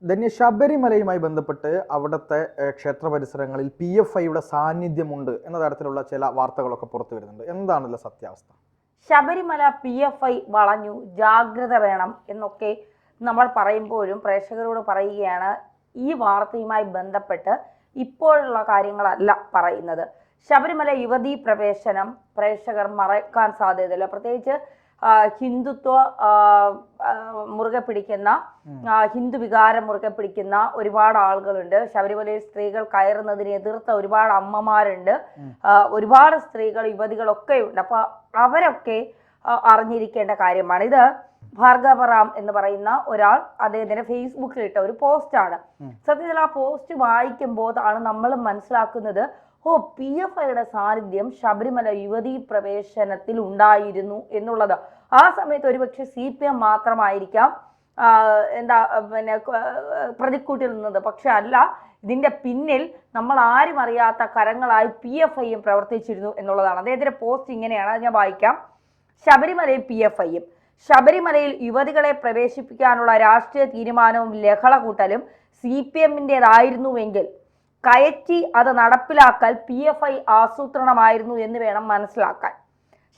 ധന്യ ശബരിമലയുമായി ബന്ധപ്പെട്ട് അവിടുത്തെ ക്ഷേത്ര പരിസരങ്ങളിൽ PFIയുടെ സാന്നിധ്യമുണ്ട് എന്ന തരത്തിലുള്ള ചില വാർത്തകളൊക്കെ പുറത്തു വരുന്നുണ്ട്. എന്താണല്ലോ സത്യാവസ്ഥ? ശബരിമല PFI വളഞ്ഞു, ജാഗ്രത വേണം എന്നൊക്കെ നമ്മൾ പറയുമ്പോഴും പ്രേക്ഷകരോട് പറയുകയാണ്. ഈ വാർത്തയുമായി ബന്ധപ്പെട്ട് ഇപ്പോഴുള്ള കാര്യങ്ങളല്ല പറയുന്നത്. ശബരിമല യുവതീ പ്രവേശനം പ്രേക്ഷകർ മറക്കാൻ സാധ്യതയില്ല. പ്രത്യേകിച്ച് ഹിന്ദുത്വ മുറുകെ പിടിക്കുന്ന, ഹിന്ദു വികാരം മുറുകെ പിടിക്കുന്ന ഒരുപാട് ആളുകളുണ്ട്. ശബരിമലയിൽ സ്ത്രീകൾ കയറുന്നതിനെ എതിർത്ത ഒരുപാട് അമ്മമാരുണ്ട്, ഒരുപാട് സ്ത്രീകൾ യുവതികളൊക്കെ ഉണ്ട്. അപ്പൊ അവരൊക്കെ അറിഞ്ഞിരിക്കേണ്ട കാര്യമാണ് ഇത്. ഭാർഗവറാം എന്ന് പറയുന്ന ഒരാൾ അദ്ദേഹത്തിന്റെ ഫേസ്ബുക്കിൽ ഇട്ട ഒരു പോസ്റ്റാണ്. സത്യത്തിൽ ആ പോസ്റ്റ് വായിക്കുമ്പോൾ ആണ് നമ്മൾ മനസ്സിലാക്കുന്നത്, PFIയുടെ സാന്നിധ്യം ശബരിമല യുവതീ പ്രവേശനത്തിൽ ഉണ്ടായിരുന്നു എന്നുള്ളത്. ആ സമയത്ത് ഒരുപക്ഷെ CPM മാത്രമായിരിക്കാം പ്രതിക്കൂട്ടിൽ നിന്നത്. പക്ഷെ അല്ല, ഇതിന്റെ പിന്നിൽ നമ്മൾ ആരും അറിയാത്ത കരങ്ങളായി PFIയും പ്രവർത്തിച്ചിരുന്നു എന്നുള്ളതാണ്. അദ്ദേഹത്തിന്റെ പോസ്റ്റ് ഇങ്ങനെയാണ്, അത് ഞാൻ വായിക്കാം. ശബരിമലയും PFIയും. ശബരിമലയിൽ യുവതികളെ പ്രവേശിപ്പിക്കാനുള്ള രാഷ്ട്രീയ തീരുമാനവും ലഹള കൂട്ടലും CPMന്റേതായിരുന്നുവെങ്കിൽ കയറ്റി അത് നടപ്പിലാക്കൽ PFI ആസൂത്രണമായിരുന്നു എന്ന് വേണം മനസ്സിലാക്കാൻ.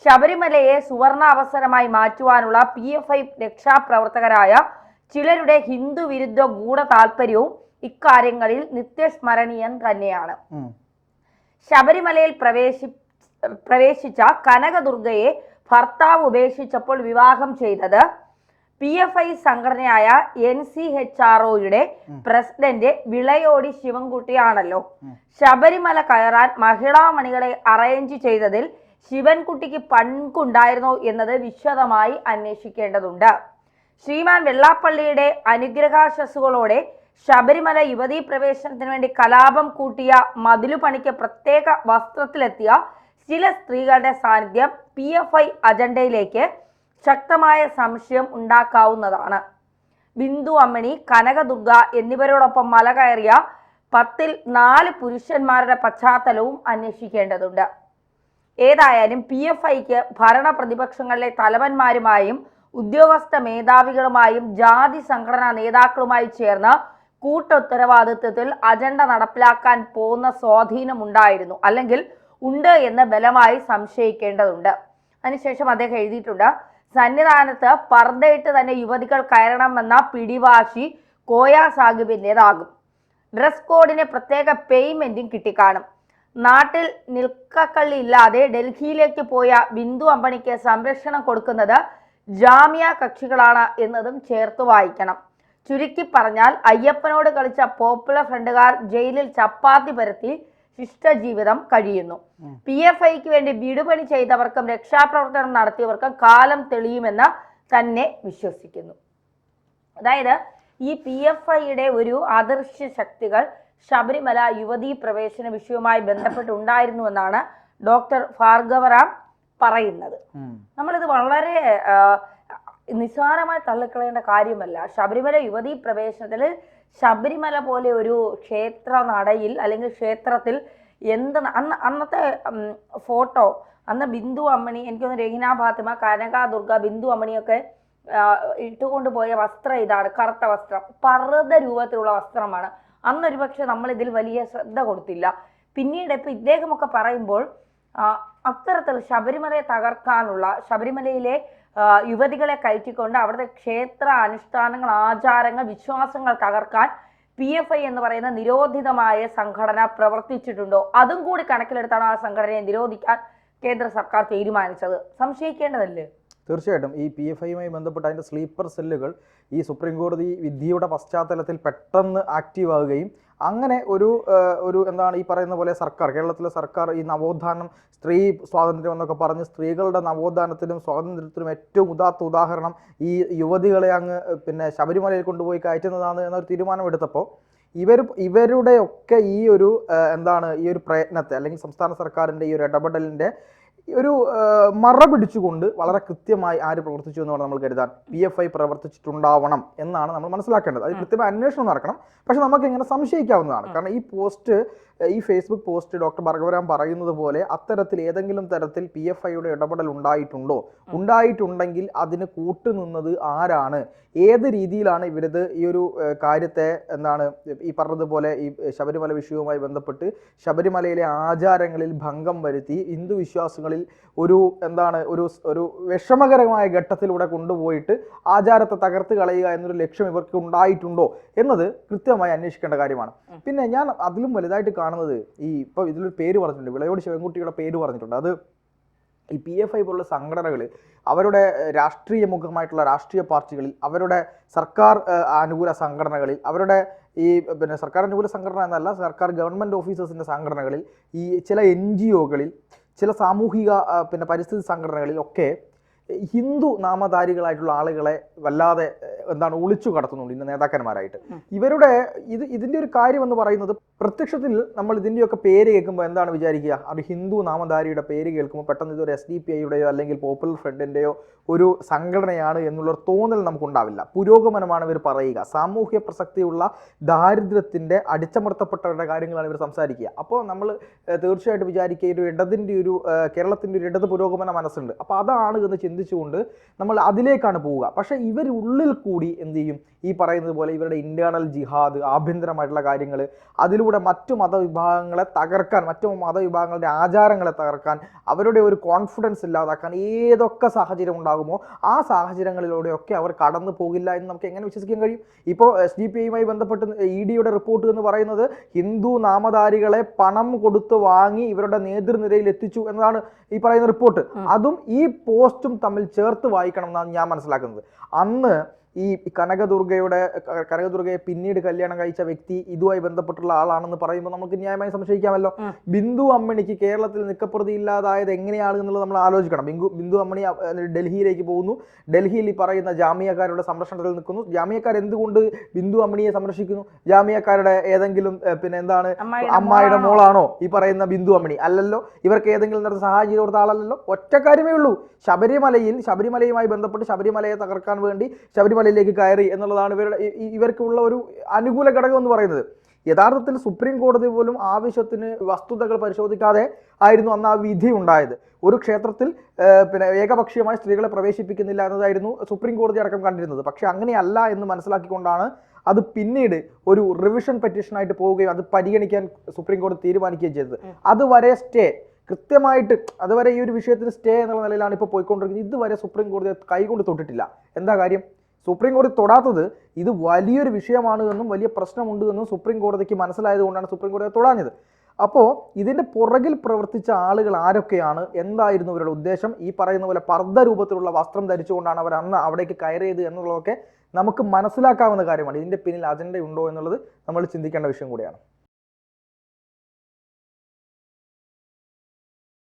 ശബരിമലയെ സുവർണ അവസരമായി മാറ്റുവാനുള്ള PFI രക്ഷാപ്രവർത്തകരായ ചിലരുടെ ഹിന്ദു വിരുദ്ധ ഗൂഢ താല്പര്യവും ഇക്കാര്യങ്ങളിൽ നിത്യസ്മരണീയം തന്നെയാണ്. ശബരിമലയിൽ പ്രവേശിച്ച കനകദുർഗയെ ഭർത്താവ് ഉപേക്ഷിച്ചപ്പോൾ വിവാഹം ചെയ്തത് PFI സംഘടനയായ NCHROയുടെ പ്രസിഡന്റ് വിളയോടി ശിവൻകുട്ടിയാണല്ലോ. ശബരിമല കയറാൻ മഹിളാമണികളെ അറേഞ്ച് ചെയ്തതിൽ ശിവൻകുട്ടിക്ക് പങ്കുണ്ടായിരുന്നോ എന്നത് വിശദമായി അന്വേഷിക്കേണ്ടതുണ്ട്. ശ്രീമാൻ വെള്ളാപ്പള്ളിയുടെ അനുഗ്രഹാശസ്സുകളോടെ ശബരിമല യുവതീ പ്രവേശനത്തിന് വേണ്ടി കലാപം കൂട്ടിയ മതിലുപണിക്ക് പ്രത്യേക വസ്ത്രത്തിലെത്തിയ ചില സ്ത്രീകളുടെ സാന്നിധ്യം PFI അജണ്ടയിലേക്ക് ശക്തമായ സംശയം ഉണ്ടാക്കാവുന്നതാണ്. ബിന്ദു അമ്മണി, കനകദുർഗ എന്നിവരോടൊപ്പം മല കയറിയ 10ൽ 4 പുരുഷന്മാരുടെ പശ്ചാത്തലവും അന്വേഷിക്കേണ്ടതുണ്ട്. ഏതായാലും PFIക്ക് ഭരണ പ്രതിപക്ഷങ്ങളിലെ തലവന്മാരുമായും ഉദ്യോഗസ്ഥ മേധാവികളുമായും ജാതി സംഘടനാ നേതാക്കളുമായി ചേർന്ന് കൂട്ടുത്തരവാദിത്വത്തിൽ അജണ്ട നടപ്പിലാക്കാൻ പോകുന്ന സ്വാധീനമുണ്ടായിരുന്നു, അല്ലെങ്കിൽ ഉണ്ട് എന്ന് ബലമായി സംശയിക്കേണ്ടതുണ്ട്. അതിനുശേഷം അദ്ദേഹം എഴുതിയിട്ടുണ്ട്, സന്നിധാനത്ത് പർദ്ദയിട്ട് തന്നെ യുവതികൾ കയറണമെന്ന പിടിവാശി കോയ സാഹിബിൻ്റെതാകും. ഡ്രസ് കോഡിന് പ്രത്യേക പേയ്മെന്റും കിട്ടിക്കാണും. നാട്ടിൽ നിൽക്കക്കള്ളി ഇല്ലാതെ ഡൽഹിയിലേക്ക് പോയ ബിന്ദു അമ്പണിക്ക് സംരക്ഷണം കൊടുക്കുന്നത് ജാമ്യ കക്ഷികളാണ് എന്നതും ചേർത്ത് വായിക്കണം. ചുരുക്കി പറഞ്ഞാൽ അയ്യപ്പനോട് കളിച്ച പോപ്പുലർ ഫ്രണ്ടുകാർ ജയിലിൽ ചപ്പാത്തി പരത്തി ശിഷ്ടജീവിതം കഴിയുന്നു. PFIക്ക് വേണ്ടി വിടുപണി ചെയ്തവർക്കും രക്ഷാപ്രവർത്തനം നടത്തിയവർക്കും കാലം തെളിയുമെന്ന് തന്നെ വിശ്വസിക്കുന്നു. അതായത് ഈ PFIയുടെ ഒരു അദൃശ്യ ശക്തികൾ ശബരിമല യുവതീ പ്രവേശന വിഷയവുമായി ബന്ധപ്പെട്ടുണ്ടായിരുന്നു എന്നാണ് ഡോക്ടർ ഭാർഗവറാം പറയുന്നത്. നമ്മളിത് വളരെ നിസ്സാരമായി തള്ളിക്കളയേണ്ട കാര്യമല്ല. ശബരിമല യുവതീ പ്രവേശനത്തിൽ ശബരിമല പോലെ ഒരു ക്ഷേത്ര നടയിൽ അല്ലെങ്കിൽ ക്ഷേത്രത്തിൽ അന്നത്തെ ഫോട്ടോ, അന്ന് ബിന്ദു അമ്മണി, എനിക്കൊന്ന് രഹിന ഫാത്തിമ, കനക ദുർഗ, ബിന്ദു അമ്മണിയൊക്കെ ഇട്ടുകൊണ്ട് പോയ വസ്ത്രം ഇതാണ്, കറുത്ത വസ്ത്രം, പർദ്ദ രൂപത്തിലുള്ള വസ്ത്രമാണ്. അന്നൊരു പക്ഷെ നമ്മൾ ഇതിൽ വലിയ ശ്രദ്ധ കൊടുത്തില്ല. പിന്നീട് ഇപ്പം ഇദ്ദേഹമൊക്കെ പറയുമ്പോൾ അത്തരത്തിൽ ശബരിമലയെ തകർക്കാനുള്ള, ശബരിമലയിലെ യുവതികളെ കയറ്റിക്കൊണ്ട് അവിടുത്തെ ക്ഷേത്ര അനുഷ്ഠാനങ്ങൾ, ആചാരങ്ങൾ, വിശ്വാസങ്ങൾ തകർക്കാൻ PFI എന്ന് പറയുന്ന നിരോധിതമായ സംഘടന പ്രവർത്തിച്ചിട്ടുണ്ടോ, അതും കൂടി കണക്കിലെടുത്താണ് ആ സംഘടനയെ നിരോധിക്കാൻ കേന്ദ്ര സർക്കാർ തീരുമാനിച്ചത്. സംശയിക്കേണ്ടതല്ലേ? തീർച്ചയായിട്ടും ഈ PFIയുമായി ബന്ധപ്പെട്ട് അതിൻ്റെ സ്ലീപ്പർ സെല്ലുകൾ ഈ സുപ്രീം കോടതി വിധിയുടെ പശ്ചാത്തലത്തിൽ പെട്ടെന്ന് ആക്റ്റീവ് ആവുകയും അങ്ങനെ ഒരു എന്താണ് ഈ പറയുന്ന പോലെ സർക്കാർ, കേരളത്തിലെ സർക്കാർ ഈ നവോത്ഥാനം, സ്ത്രീ സ്വാതന്ത്ര്യം എന്നൊക്കെ പറഞ്ഞ് സ്ത്രീകളുടെ നവോത്ഥാനത്തിനും സ്വാതന്ത്ര്യത്തിനും ഏറ്റവും ഉദാഹരണം ഈ യുവതികളെ അങ്ങ് ശബരിമലയിൽ കൊണ്ടുപോയി കയറ്റുന്നതാണ് എന്നൊരു തീരുമാനമെടുത്തപ്പോൾ ഇവരുടെ ഒക്കെ ഈ ഒരു ഈ ഒരു പ്രയത്നത്തെ, അല്ലെങ്കിൽ സംസ്ഥാന സർക്കാരിൻ്റെ ഈ ഒരു ഇടപെടലിൻ്റെ ഒരു മറ പിടിച്ചുകൊണ്ട് വളരെ കൃത്യമായി ആര് പ്രവർത്തിച്ചു എന്ന് വേണം നമ്മൾ കരുതാൻ. PFI പ്രവർത്തിച്ചിട്ടുണ്ടാവണം എന്നാണ് നമ്മൾ മനസ്സിലാക്കേണ്ടത്. അത് കൃത്യമായ അന്വേഷണം നടക്കണം. പക്ഷെ നമുക്ക് ഇങ്ങനെ സംശയിക്കാവുന്നതാണ്. കാരണം ഈ ഫേസ്ബുക്ക് പോസ്റ്റ് ഡോക്ടർ ഭാർഗവരാം പറയുന്നത് പോലെ അത്തരത്തിൽ ഏതെങ്കിലും തരത്തിൽ PFIയുടെ ഇടപെടൽ ഉണ്ടായിട്ടുണ്ടോ, ഉണ്ടായിട്ടുണ്ടെങ്കിൽ അതിന് കൂട്ടുനിന്നത് ആരാണ്, ഏത് രീതിയിലാണ് ഇവരിത് ഈ ഒരു കാര്യത്തെ ഈ പറഞ്ഞതുപോലെ ഈ ശബരിമല വിഷയവുമായി ബന്ധപ്പെട്ട് ശബരിമലയിലെ ആചാരങ്ങളിൽ ഭംഗം വരുത്തി ഹിന്ദു വിശ്വാസങ്ങളിൽ ഒരു ഒരു വിഷമകരമായ ഘട്ടത്തിലൂടെ കൊണ്ടുപോയിട്ട് ആചാരത്തെ തകർത്ത് കളയുക എന്നൊരു ലക്ഷ്യം ഇവർക്ക് ഉണ്ടായിട്ടുണ്ടോ എന്നത് കൃത്യമായി അന്വേഷിക്കേണ്ട കാര്യമാണ്. പിന്നെ ഞാൻ അതിലും വലുതായിട്ട് കാണുന്നത് ഇപ്പോൾ ഇതിലൊരു പേര് പറഞ്ഞിട്ടുണ്ട്, വിളയോട് ശിവൻകുട്ടിയുടെ പേര് പറഞ്ഞിട്ടുണ്ട്. അത് ഈ PFI പോലുള്ള സംഘടനകൾ അവരുടെ രാഷ്ട്രീയ മുഖമായിട്ടുള്ള രാഷ്ട്രീയ പാർട്ടികളിൽ, അവരുടെ സർക്കാർ അനുകൂല സംഘടനകളിൽ, അവരുടെ സർക്കാർ അനുകൂല സംഘടന എന്നല്ല, സർക്കാർ ഗവൺമെൻറ് ഓഫീസേഴ്സിൻ്റെ സംഘടനകളിൽ, ഈ ചില NGOകളിൽ, ചില സാമൂഹിക പരിസ്ഥിതി സംഘടനകളിൽ ഒക്കെ ഹിന്ദു നാമധാരികളായിട്ടുള്ള ആളുകളെ വല്ലാതെ ഒളിച്ചു കടത്തുന്നുണ്ട് ഇന്ന് നേതാക്കന്മാരായിട്ട്. ഇതിൻ്റെ ഒരു കാര്യം എന്ന് പറയുന്നത്, പ്രത്യക്ഷത്തിൽ നമ്മൾ ഇതിൻ്റെയൊക്കെ പേര് കേൾക്കുമ്പോൾ എന്താണ് വിചാരിക്കുക, ഒരു ഹിന്ദു നാമധാരിയുടെ പേര് കേൾക്കുമ്പോൾ പെട്ടെന്ന് ഇതൊരു SDPIയുടെയോ അല്ലെങ്കിൽ പോപ്പുലർ ഫ്രണ്ടിൻ്റെയോ ഒരു സംഘടനയാണ് എന്നുള്ളൊരു തോന്നൽ നമുക്കുണ്ടാവില്ല. പുരോഗമനമാണ് ഇവർ പറയുക, സാമൂഹ്യ പ്രസക്തിയുള്ള ദാരിദ്ര്യത്തിൻ്റെ അടിച്ചമർത്തപ്പെട്ടവരുടെ കാര്യങ്ങളാണ് ഇവർ സംസാരിക്കുക. അപ്പോൾ നമ്മൾ തീർച്ചയായിട്ടും വിചാരിക്കുക ഒരു കേരളത്തിൻ്റെ ഒരു ഇടത് പുരോഗമന മനസ്സുണ്ട്, അപ്പോൾ അതാണ് എന്ന് ചിന്തിച്ചുകൊണ്ട് നമ്മൾ അതിലേക്കാണ് പോവുക. പക്ഷേ ഇവരുള്ളിൽ കൂടി എന്ത് ചെയ്യും, ഈ പറയുന്നത് പോലെ ഇവരുടെ ഇന്റേണൽ ജിഹാദ്, ആഭ്യന്തരമായിട്ടുള്ള കാര്യങ്ങൾ, അതിലൂടെ മറ്റു മതവിഭാഗങ്ങളെ തകർക്കാൻ, മറ്റു മതവിഭാഗങ്ങളുടെ ആചാരങ്ങളെ തകർക്കാൻ, അവരുടെ ഒരു കോൺഫിഡൻസ് ഇല്ലാതാക്കാൻ ഏതൊക്കെ സാഹചര്യം ഉണ്ടാകുമോ ആ സാഹചര്യങ്ങളിലൂടെയൊക്കെ അവർ കടന്നു പോകില്ല എന്ന് നമുക്ക് എങ്ങനെ വിശ്വസിക്കാൻ കഴിയും? ഇപ്പോൾ SDPIയുമായി ബന്ധപ്പെട്ട് EDയുടെ റിപ്പോർട്ട് എന്ന് പറയുന്നത് ഹിന്ദു നാമധാരികളെ പണം കൊടുത്ത് വാങ്ങി ഇവരുടെ നേതൃനിരയിൽ എത്തിച്ചു എന്നതാണ് ഈ പറയുന്ന റിപ്പോർട്ട്. അതും ഈ പോസ്റ്റും തമ്മിൽ ചേർത്ത് വായിക്കണം എന്നാണ് ഞാൻ മനസ്സിലാക്കുന്നത്. അന്ന് ഈ കനകദുർഗയെ പിന്നീട് കല്യാണം കഴിച്ച വ്യക്തി ഇതുമായി ബന്ധപ്പെട്ടുള്ള ആളാണെന്ന് പറയുമ്പോൾ നമുക്ക് ന്യായമായി സംശയിക്കാമല്ലോ. ബിന്ദു അമ്മിണിക്ക് കേരളത്തിൽ നിക്കപ്രതി ഇല്ലാതായത് എങ്ങനെയാണ് എന്നുള്ളത് നമ്മൾ ആലോചിക്കണം. ബിന്ദു അമ്മിണി ഡൽഹിയിലേക്ക് പോകുന്നു, ഡൽഹിയിൽ ഈ പറയുന്ന ജാമിയക്കാരുടെ സംരക്ഷണത്തിൽ നിൽക്കുന്നു. ജാമിയക്കാർ എന്തുകൊണ്ട് ബിന്ദു അമ്മിണിയെ സംരക്ഷിക്കുന്നു? ജാമിയക്കാരുടെ ഏതെങ്കിലും അമ്മായിയുടെ മോളാണോ ഈ പറയുന്ന ബിന്ദു അമ്മിണി? അല്ലല്ലോ. ഇവർക്ക് ഏതെങ്കിലും തരത്തിൽ സഹായം ചെയ്ത് കൊടുത്ത ആളല്ലല്ലോ. ഒറ്റ കാര്യമേ ഉള്ളൂ, ശബരിമലയുമായി ബന്ധപ്പെട്ട് ശബരിമലയെ തകർക്കാൻ വേണ്ടി ശബരിമലയിലേക്ക് കയറി എന്നുള്ളതാണ് ഇവർക്കുള്ള ഒരു അനുകൂല ഘടകം എന്ന് പറയുന്നത്. യഥാർത്ഥത്തിൽ സുപ്രീം കോടതി പോലും ആവശ്യത്തിന് വസ്തുതകൾ പരിശോധിക്കാതെ ആയിരുന്നു അന്ന് ആ വിധി ഉണ്ടായത്. ഒരു ക്ഷേത്രത്തിൽ ഏകപക്ഷീയമായി സ്ത്രീകളെ പ്രവേശിപ്പിക്കുന്നില്ല എന്നതായിരുന്നു സുപ്രീം കോടതി അടക്കം കണ്ടിരുന്നത്. പക്ഷെ അങ്ങനെയല്ല എന്ന് മനസ്സിലാക്കിക്കൊണ്ടാണ് അത് പിന്നീട് ഒരു റിവിഷൻ പെറ്റീഷനായിട്ട് പോവുകയും അത് പരിഗണിക്കാൻ സുപ്രീം കോടതി തീരുമാനിക്കുകയും ചെയ്തത്. അതുവരെ കൃത്യമായിട്ട് അതുവരെ ഈ ഒരു വിഷയത്തിന് സ്റ്റേ എന്നുള്ള നിലയിലാണ് ഇപ്പോൾ പോയിക്കൊണ്ടിരിക്കുന്നത്. ഇതുവരെ സുപ്രീം കോടതി കൈകൊണ്ട് തൊട്ടിട്ടില്ല. എന്താ കാര്യം? സുപ്രീം കോടതി തൊടാത്തത് ഇത് വലിയൊരു വിഷയമാണ് എന്നും വലിയ പ്രശ്നമുണ്ട് എന്നും സുപ്രീം കോടതിക്ക് മനസ്സിലായതുകൊണ്ടാണ് സുപ്രീം കോടതി തൊടാഞ്ഞത്. അപ്പോൾ ഇതിൻ്റെ പുറകിൽ പ്രവർത്തിച്ച ആളുകൾ ആരൊക്കെയാണ്, എന്തായിരുന്നു അവരുടെ ഉദ്ദേശം, ഈ പറയുന്ന പോലെ പർദ്ദ രൂപത്തിലുള്ള വസ്ത്രം ധരിച്ചുകൊണ്ടാണ് അവർ അന്ന് അവിടേക്ക് കയറിയത് എന്നുള്ളതൊക്കെ നമുക്ക് മനസ്സിലാക്കാവുന്ന കാര്യമാണ്. ഇതിൻ്റെ പിന്നിൽ അജണ്ട ഉണ്ടോ എന്നുള്ളത് നമ്മൾ ചിന്തിക്കേണ്ട വിഷയം കൂടിയാണ്.